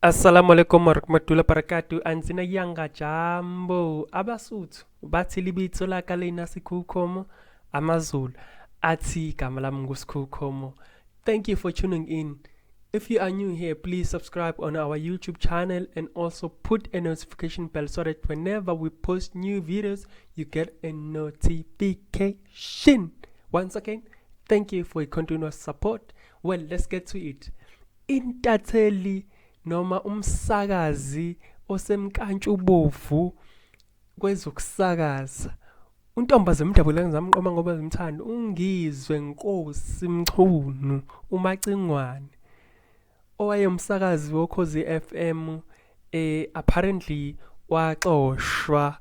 Assalamu alaikum warahmatullahi wabarakatuh. Anzina yanga jambo. Abasuthu bathi libitso laka lena sikhukhomo amazulu athi igama lami ngusikhukhomo. Thank you for tuning in. If you are new here, please subscribe on our YouTube channel and also put a notification bell so that whenever we post new videos, you get a notification. Once again, thank you for your continuous support. Well, let's get to it. Intatheli noma umsakazi osemkantshubovu kwezokusakaza untombaze umdabula ngizamqoma ngoba ngimthanda uNgizwe Mchunu umacingwane owayemsakazi wokhozi FM apparently waxoshwa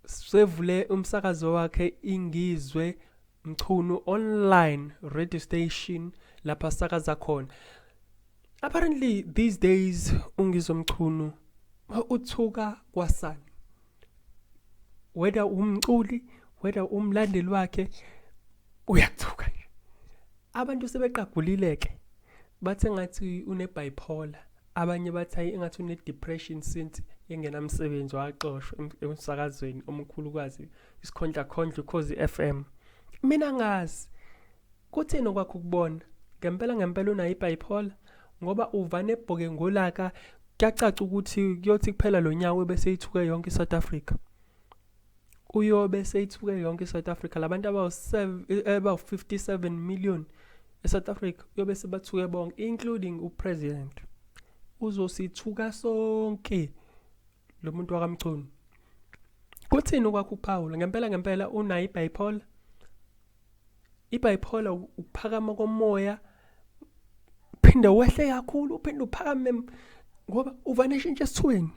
sevule umsakazo wakhe iNgizwe Mchunu online radio station lapha sakaza khona. Apparently these days uNgizwe Mchunu uthuka kwasani, whether umculi whether umlandeli wakhe uyathuka nje. Abantu sebeqagulileke bathe ngathi une bipolar, abanye bathi engathi une depression since engenamsebenzi waxoshwa emsakazweni omkhulukazi isikhondla ukhozi FM. Mina ngazi kuthini okwakho ukubona ngempela unayo bipolar ngoba uvane ebhoke ngolaka. Kuyacaca ukuthi kuyothi kuphela lonyaka bese seyithuke yonke South Afrika. Uyobe seyithuke yonke South Africa. Labantu about 57 million eSouth Africa uyobe sebathuke bonke including upresident. Uzosithuka sonke lo muntu wakamchunu. Kuthini okwakho uPaul ngempela unayo bipolar. Ibipolar ukuphakama komoya phinde wehle kakhulu uphinde uphakame ngoba uvane shintshe esithweni.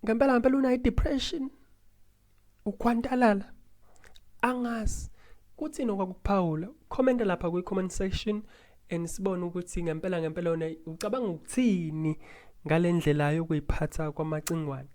Ngempela unayo depression, ukhwantalala, angazi kuthini okwakuphawula. Comment lapha kwi-comment section and sibone ukuthi ngempela wena ucabanga ukuthini ngalendlela yokuyiphatha kwamacingwane.